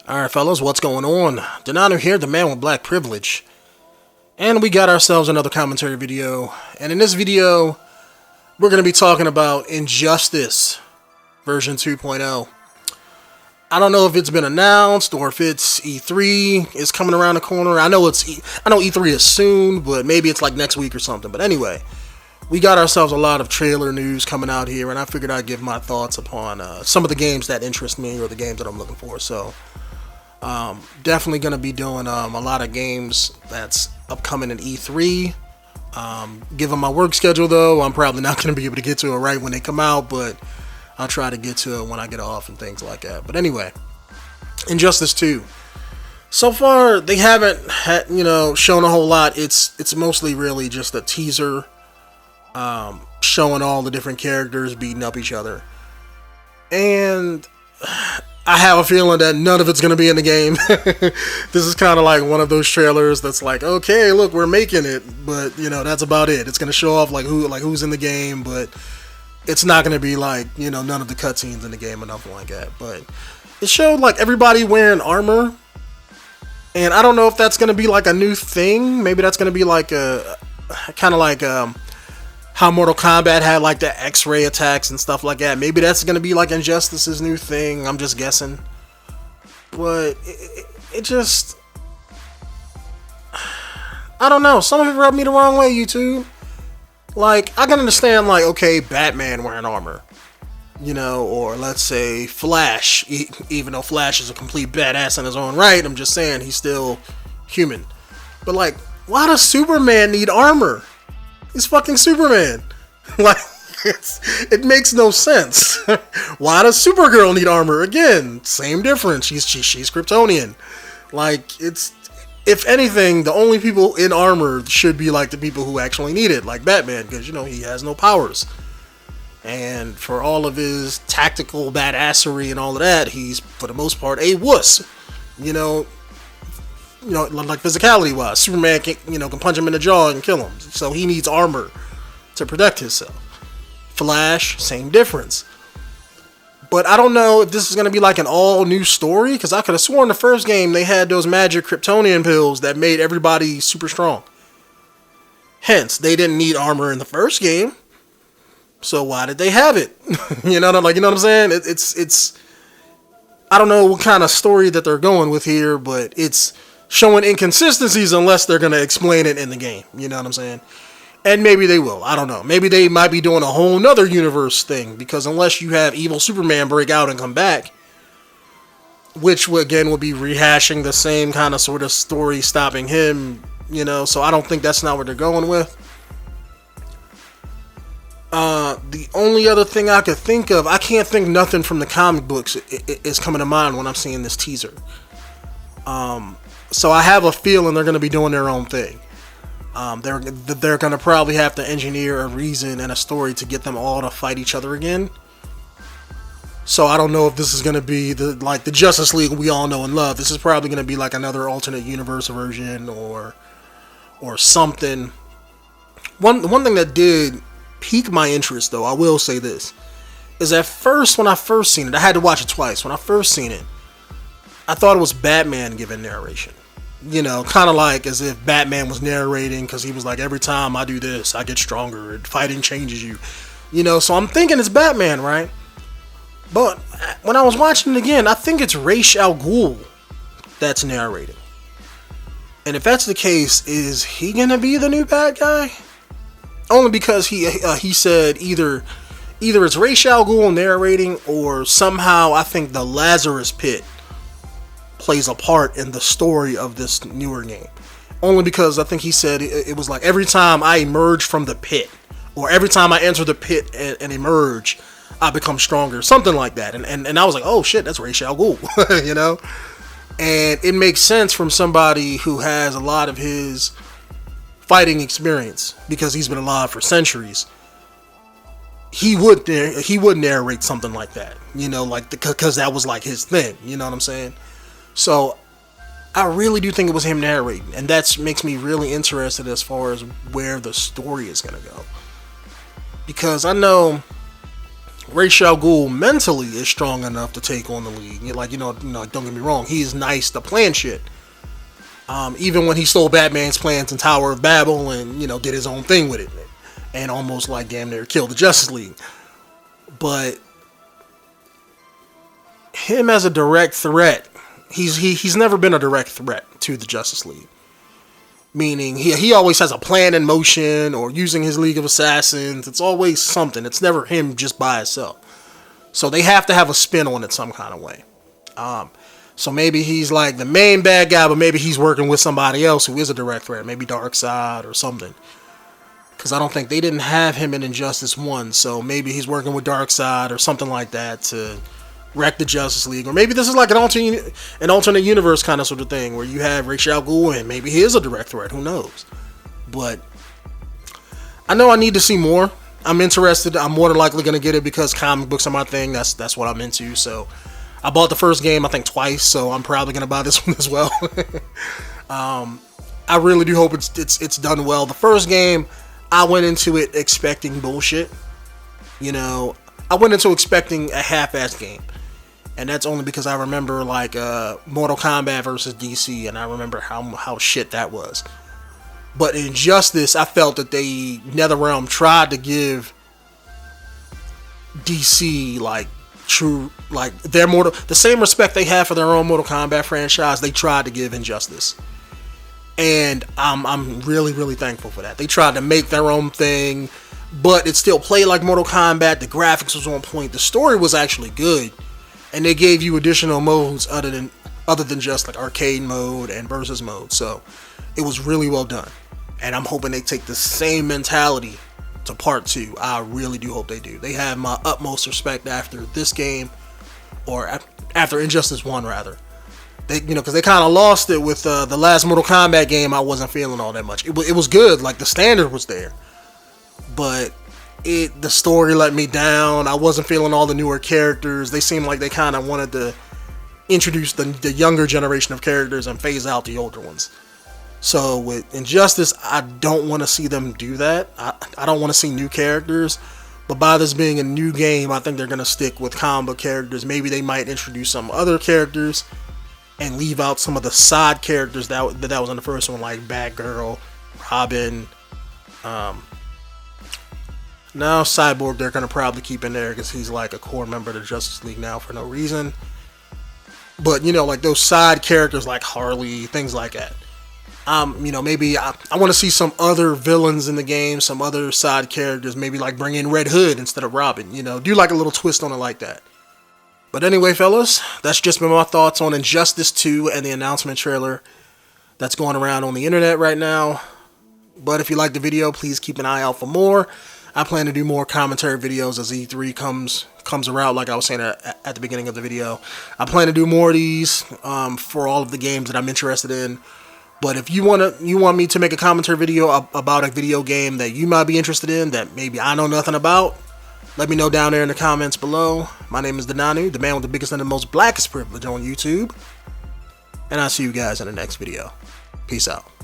Alright fellas, what's going on? Denonu here, the man with black privilege. And we got ourselves another commentary video. And in this video, we're going to be talking about Injustice version 2.0. I don't know if it's been announced or if it's E3 is coming around the corner. I know E3 is soon, but maybe it's like next week or something. But anyway, we got ourselves a lot of trailer news coming out here, and I figured I'd give my thoughts upon some of the games that interest me or the games that I'm looking for. So definitely going to be doing a lot of games that's upcoming in E3. Given my work schedule, though, I'm probably not going to be able to get to it right when they come out, but I'll try to get to it when I get off and things like that. But anyway, Injustice 2. So far, they haven't shown a whole lot. It's mostly really just a teaser showing all the different characters beating up each other. And I have a feeling that none of it's going to be in the game. This is kind of like one of those trailers that's like, okay, look, we're making it, but that's about it. It's going to show off who's in the game, but it's not going to be like, none of the cutscenes in the game or nothing like that. But it showed like everybody wearing armor, and I don't know if that's going to be like a new thing. Maybe that's going to be like a kind of like how Mortal Kombat had like the X-ray attacks and stuff like that. Maybe that's going to be like Injustice's new thing. I'm just guessing. But it just, I don't know. Some of it rubbed me the wrong way, YouTube. Like, I can understand, like, okay, Batman wearing armor. Or let's say Flash. Even though Flash is a complete badass in his own right, I'm just saying he's still human. But like, why does Superman need armor? He's fucking Superman. Like, it makes no sense. Why does Supergirl need armor? Again, same difference. She's Kryptonian. Like, it's, if anything, the only people in armor should be like the people who actually need it, like Batman, because he has no powers. And for all of his tactical badassery and all of that, he's for the most part a wuss. Like physicality wise, Superman can punch him in the jaw and kill him. So he needs armor to protect himself. Flash, same difference. But I don't know if this is going to be like an all new story, because I could have sworn the first game they had those magic Kryptonian pills that made everybody super strong. Hence, they didn't need armor in the first game. So why did they have it? You know what I'm saying? It's I don't know what kind of story that they're going with here, but it's showing inconsistencies unless they're going to explain it in the game. You know what I'm saying? And maybe they will. I don't know. Maybe they might be doing a whole nother universe thing, because unless you have evil Superman break out and come back, which again will be rehashing the same kind of sort of story stopping him, so I don't think that's not what they're going with. The only other thing I could think of, I can't think nothing from the comic books is coming to mind when I'm seeing this teaser. So I have a feeling they're going to be doing their own thing. They're going to probably have to engineer a reason and a story to get them all to fight each other again. So I don't know if this is going to be the Justice League we all know and love. This is probably going to be like another alternate universe version or something. One thing that did pique my interest, though, I will say this, is at first, when I first seen it, I had to watch it twice. When I first seen it, I thought it was Batman giving narration. Kind of like as if Batman was narrating, because he was like, every time I do this, I get stronger. Fighting changes you. So I'm thinking it's Batman, right? But when I was watching it again, I think it's 𝐥𝐢𝐤𝐞 that's narrating. And if that's the case, is he going to be the new bad guy? Only because he said either it's 𝐥𝐢𝐤𝐞 narrating, or somehow I think the Lazarus Pit plays a part in the story of this newer game. Only because I think he said it was like every time I emerge from the pit, or every time I enter the pit and emerge, I become stronger, something like that. And I was like, oh shit, that's 𝐥𝐢𝐤𝐞, And it makes sense from somebody who has a lot of his fighting experience, because he's been alive for centuries. He would narrate something like that, because that was like his thing. You know what I'm saying? So I really do think it was him narrating, and that makes me really interested as far as where the story is going to go. Because I know 𝐸 mentally is strong enough to take on the league. Like, don't get me wrong, he is nice to plan shit. Even when he stole Batman's plans in Tower of Babel and, did his own thing with it. And almost like damn near killed the Justice League. But him as a direct threat, he's never been a direct threat to the Justice League. Meaning he always has a plan in motion or using his League of Assassins. It's always something. It's never him just by himself. So they have to have a spin on it some kind of way. So maybe he's like the main bad guy, but maybe he's working with somebody else who is a direct threat. Maybe Darkseid or something. Because I don't think they didn't have him in Injustice 1. So maybe he's working with Darkseid or something like that to wreck the Justice League. Or maybe this is like an alternate universe kind of sort of thing where you have 𝐸 and maybe he is a direct threat. Who knows? But I know I need to see more. I'm interested. I'm more than likely going to get it because comic books are my thing. That's what I'm into. So I bought the first game I think twice. So I'm probably going to buy this one as well. I really do hope it's done well. The first game, I went into it expecting bullshit. I went into expecting a half-assed game. And that's only because I remember like Mortal Kombat versus DC, and I remember how shit that was. But in Injustice, I felt that they NetherRealm tried to give DC like true, like the same respect they have for their own Mortal Kombat franchise. They tried to give Injustice. And I'm really, really thankful for that. They tried to make their own thing, but it still played like Mortal Kombat. The graphics was on point. The story was actually good. And they gave you additional modes other than just like arcade mode and versus mode. So it was really well done. And I'm hoping they take the same mentality to part 2. I really do hope they do. They have my utmost respect after this game, or after Injustice 1 rather. They, because they kind of lost it with the last Mortal Kombat game. I wasn't feeling all that much. It was good, like the standard was there, but the story let me down. I wasn't feeling all the newer characters. They seemed like they kind of wanted to introduce the younger generation of characters and phase out the older ones. So with Injustice, I don't want to see them do that. I don't want to see new characters. But by this being a new game, I think they're going to stick with comic book characters. Maybe they might introduce some other characters and leave out some of the side characters that was in the first one, like Batgirl, Robin. Now Cyborg they're going to probably keep in there because he's like a core member of the Justice League now for no reason. But, like those side characters like Harley, things like that. Maybe I want to see some other villains in the game, some other side characters, maybe like bring in Red Hood instead of Robin, do like a little twist on it like that. But anyway, fellas, that's just been my thoughts on Injustice 2 and the announcement trailer that's going around on the internet right now. But if you like the video, please keep an eye out for more. I plan to do more commentary videos as E3 comes around, like I was saying at the beginning of the video. I plan to do more of these for all of the games that I'm interested in. But if you want me to make a commentary video about a video game that you might be interested in that maybe I know nothing about, let me know down there in the comments below. My name is Denonu, the man with the biggest and the most blackest privilege on YouTube. And I'll see you guys in the next video. Peace out.